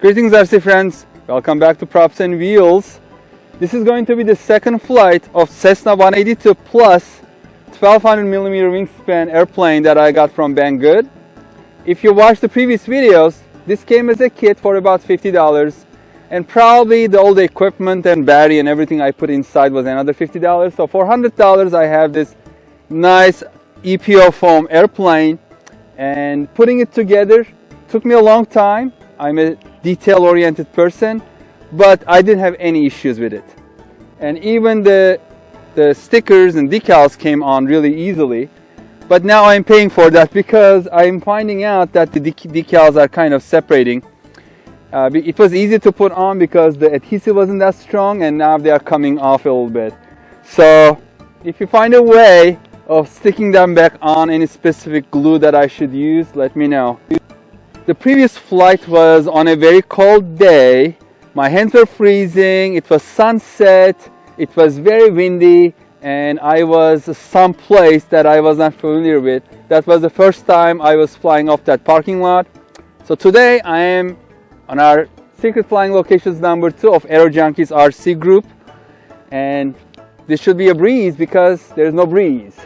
Greetings RC friends, welcome back to Props and Wheels. This is going to be the second flight of Cessna 182 plus 1200mm wingspan airplane that I got from Banggood. If you watched the previous videos, this came as a kit for about $50, and probably all the equipment and battery and everything I put inside was another $50. So for $100 I have this nice EPO foam airplane, and putting it together took me a long time. I'm a detail-oriented person, but I didn't have any issues with it. And even the stickers and decals came on really easily. But now I'm paying for that because I'm finding out that the decals are kind of separating. It was easy to put on because the adhesive wasn't that strong, and now they are coming off a little bit. So if you find a way of sticking them back on, any specific glue that I should use, let me know. The previous flight was on a very cold day. My hands were freezing, it was sunset, it was very windy, and I was someplace that I was not familiar with. That was the first time I was flying off that parking lot. So today I am on our secret flying locations number 2 of Aero Junkies RC group, and this should be a breeze because there's no breeze.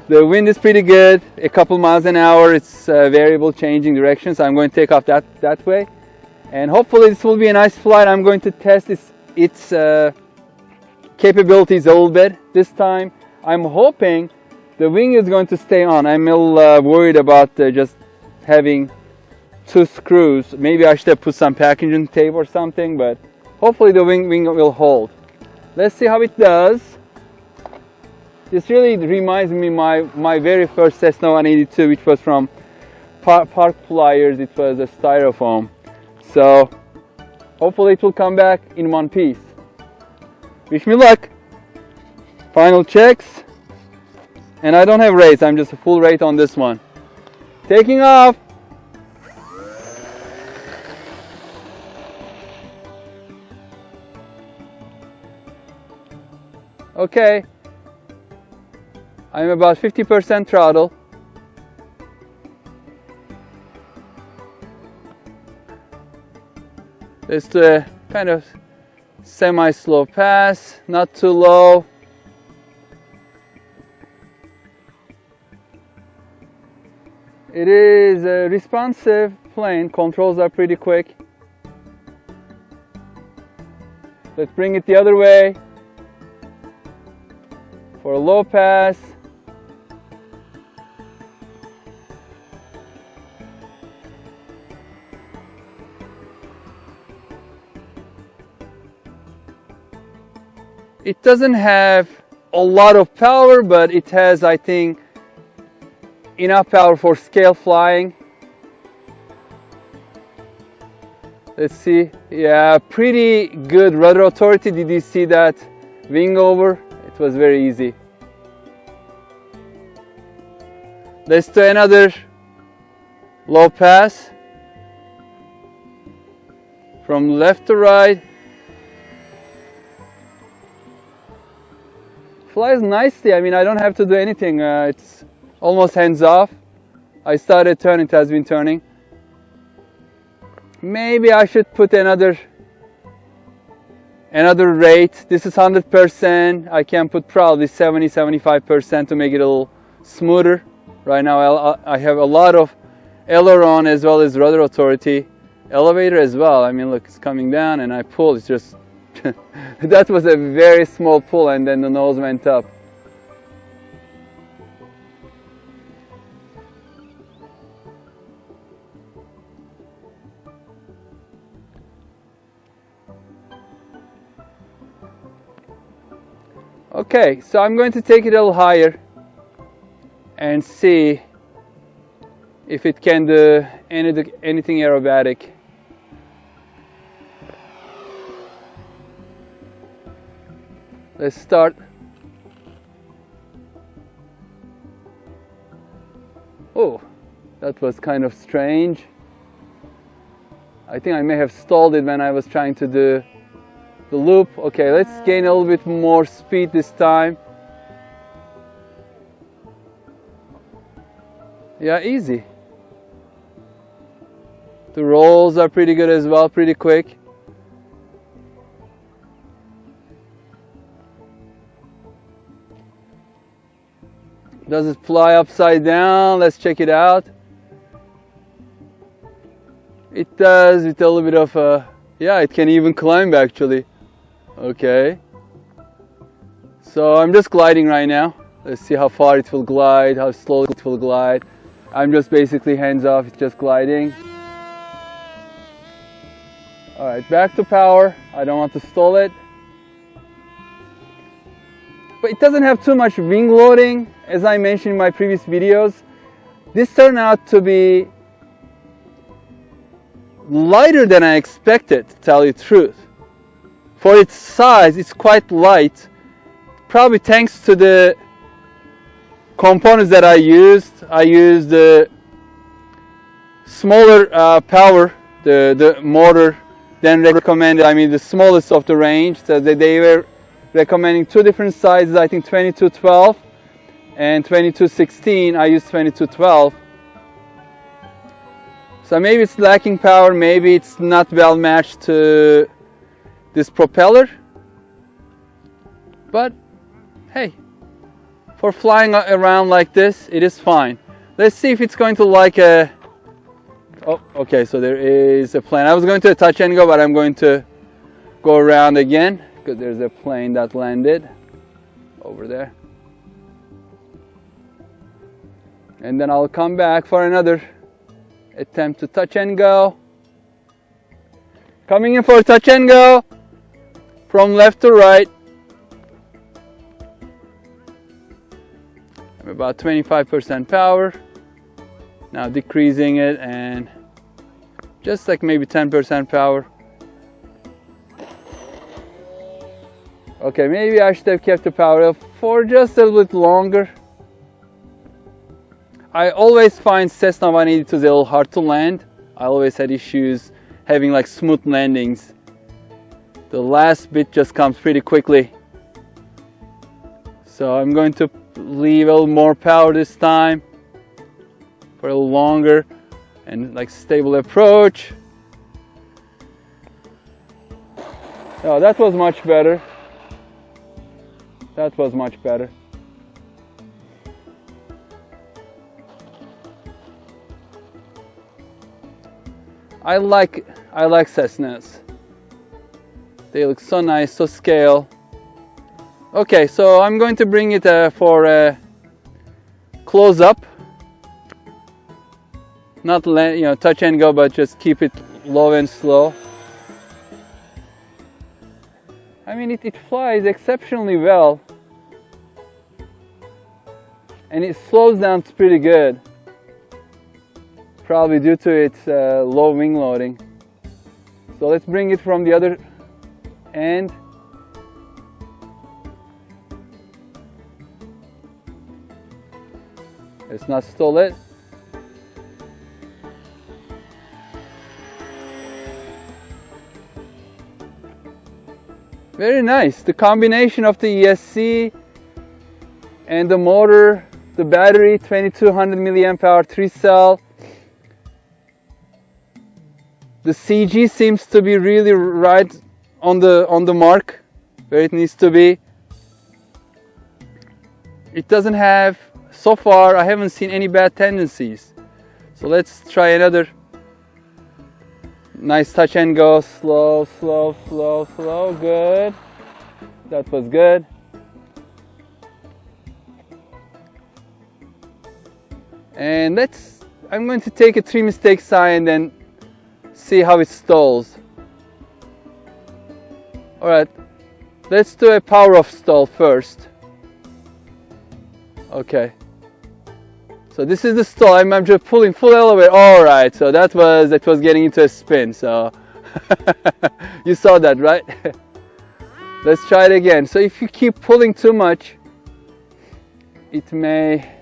The wind is pretty good, a couple miles an hour. It's variable, changing direction, so I'm going to take off that way, and hopefully this will be a nice flight. I'm going to test its capabilities a little bit this time. I'm hoping the wing is going to stay on. I'm a little worried about just having 2 screws. Maybe I should have put some packaging tape or something, but hopefully the wing will hold. Let's see how it does. This really reminds me my very first Cessna 182, which was from Park Pliers. It was a styrofoam. So hopefully it will come back in one piece. Wish me luck. Final checks. And I don't have rates, I'm just a full rate on this one. Taking off. Okay. I'm about 50% throttle. It's a kind of semi-slow pass, not too low. It is a responsive plane, controls are pretty quick. Let's bring it the other way for a low pass. It doesn't have a lot of power, but it has, I think, enough power for scale flying. Let's see. Yeah, pretty good rudder authority. Did you see that wing over? It was very easy. Let's do another low pass from left to right. Flies nicely. I mean, I don't have to do anything. It's almost hands off. I started turning, it has been turning. Maybe I should put another rate. This is 100%. I can put probably 70-75% to make it a little smoother. Right now I have a lot of aileron as well as rudder authority. Elevator as well. I mean, look, it's coming down and I pull. It's just that was a very small pull, and then the nose went up. Okay, so I'm going to take it a little higher and see if it can do anything aerobatic. Let's start. Oh, that was kind of strange. I think I may have stalled it when I was trying to do the loop. Okay, let's gain a little bit more speed this time. Yeah, easy. The rolls are pretty good as well, pretty quick. Does it fly upside down? Let's check it out. It does, with a little bit of a, yeah, it can even climb actually. Okay. So I'm just gliding right now. Let's see how far it will glide, how slow it will glide. I'm just basically hands off, it's just gliding. Alright, back to power. I don't want to stall it. But it doesn't have too much wing loading, as I mentioned in my previous videos. This turned out to be lighter than I expected, to tell you the truth. For its size, it's quite light. Probably thanks to the components that I used. I used the smaller power, the motor than recommended. I mean the smallest of the range. So they were recommending two different sizes, I think 2212 and 2216. I used 2212. So maybe it's lacking power, maybe it's not well matched to this propeller. But hey, for flying around like this, it is fine. Let's see if it's going to like a... Oh, okay, so there is a plane. I was going to touch and go, but I'm going to go around again because there's a plane that landed over there. And then I'll come back for another attempt to touch and go. Coming in for touch and go from left to right. I'm about 25% power. Now decreasing it and just like maybe 10% power. Okay, maybe I should have kept the power up for just a little bit longer. I always find Cessna 182 is a little hard to land. I always had issues having like smooth landings. The last bit just comes pretty quickly. So I'm going to leave a little more power this time for a little longer and like stable approach. Oh, that was much better. That was much better. I like Cessnas. They look so nice, so scale. Okay, so I'm going to bring it for a close up. Not touch and go, but just keep it low and slow. I mean, it flies exceptionally well, and it slows down pretty good. Probably due to its low wing loading. So let's bring it from the other end. Let's not stall it. Very nice. The combination of the ESC and the motor, the battery, 2200 milliamp hour 3-cell. The CG seems to be really right on the mark where it needs to be. It doesn't have, so far I haven't seen any bad tendencies. So let's try another nice touch and go. Slow, slow, slow, slow. Good. That was good. And I'm going to take a 3 mistake sign and then see how it stalls. Alright, let's do a power off stall first. Okay. So this is the stall. I'm just pulling full elevator. Alright, so that was getting into a spin, so you saw that, right? Let's try it again. So if you keep pulling too much, it may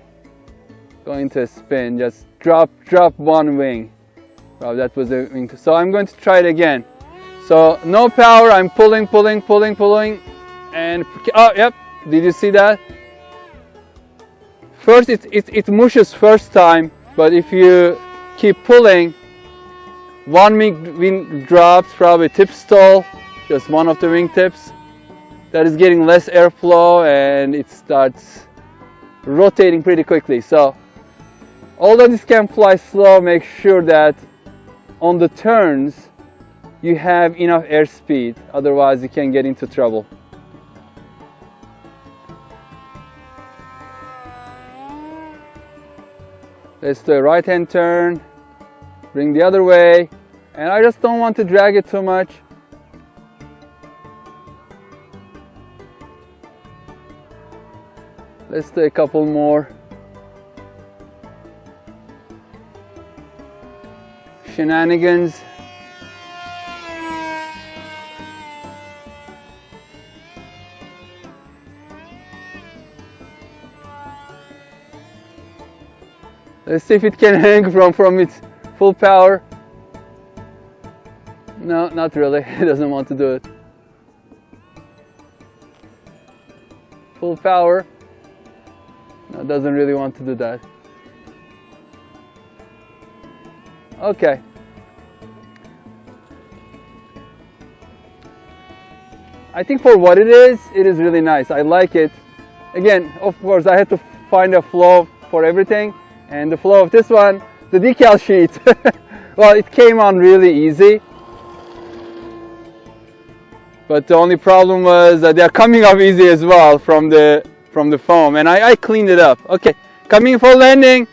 go into a spin. Just drop one wing. Wow, that was the wing. So I'm going to try it again. So no power, I'm pulling, and oh, yep. Did you see that? First, it mushes first time, but if you keep pulling, One wing drops, probably tip stall, just one of the wing tips. That is getting less airflow and it starts rotating pretty quickly. So although this can fly slow, make sure that on the turns you have enough airspeed, otherwise you can get into trouble. Let's do a right hand turn, bring the other way, and I just don't want to drag it too much. Let's do a couple more. Shenanigans. Let's see if it can hang from its full power. No, not really. It doesn't want to do it. Full power. No, it doesn't really want to do that. Okay. I think for what it is really nice. I like it. Again, of course, I had to find a flow for everything. And the flow of this one, the decal sheet, well, it came on really easy. But the only problem was that they're coming off easy as well from the foam. And I cleaned it up. Okay, coming for landing.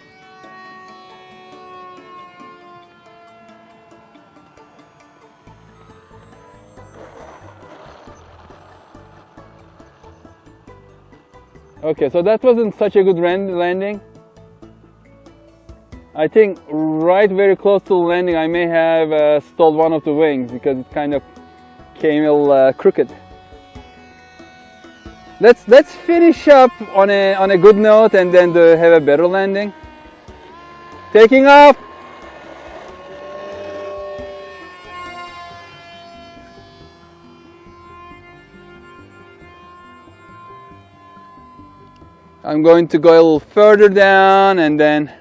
Okay, so that wasn't such a good landing. I think right very close to the landing I may have stalled one of the wings because it kind of came a little crooked. Let's finish up on a good note and then have a better landing. Taking off. I'm going to go a little further down and then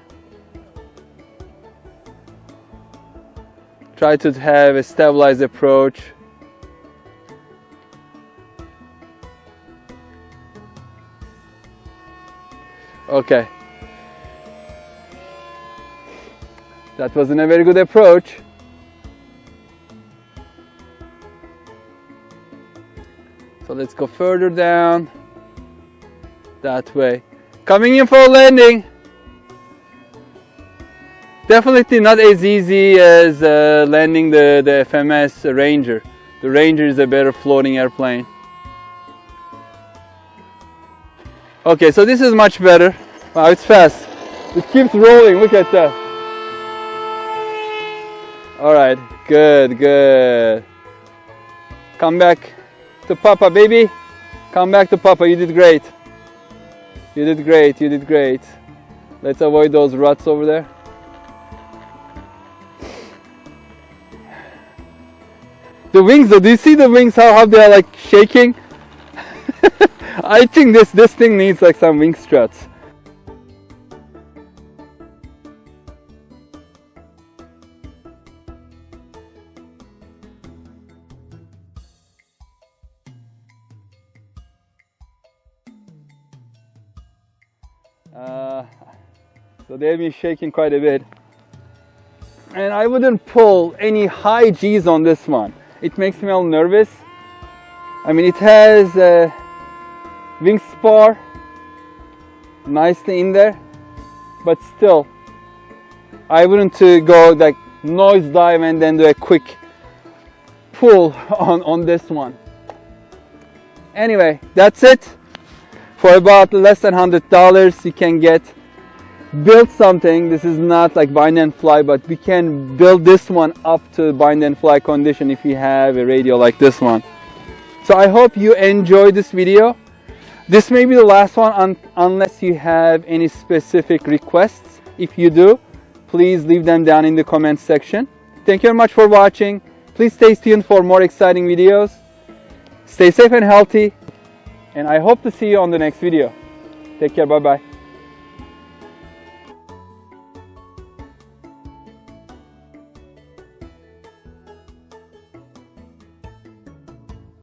try to have a stabilized approach. Okay. That wasn't a very good approach. So let's go further down. That way. Coming in for a landing. Definitely not as easy as landing the FMS Ranger. The Ranger is a better floating airplane. Okay, so this is much better. Wow, it's fast. It keeps rolling, look at that. Alright, good, good. Come back to Papa, baby. Come back to Papa, you did great. You did great, you did great. Let's avoid those ruts over there. The wings though, do you see the wings, how they are like shaking? I think this thing needs like some wing struts. So they've been shaking quite a bit. And I wouldn't pull any high G's on this one. It makes me a little nervous. I mean, it has a wing spar nicely in there, but still, I wouldn't go like noise dive and then do a quick pull on this one. Anyway, that's it. For about less than $100, you can build something. This is not like bind and fly, but we can build this one up to bind and fly condition if you have a radio like this one. So I hope you enjoyed this video. This may be the last one unless you have any specific requests. If you do, please leave them down in the comment section. Thank you very much for watching. Please stay tuned for more exciting videos. Stay safe and healthy, and I hope to see you on the next video. Take care, bye bye.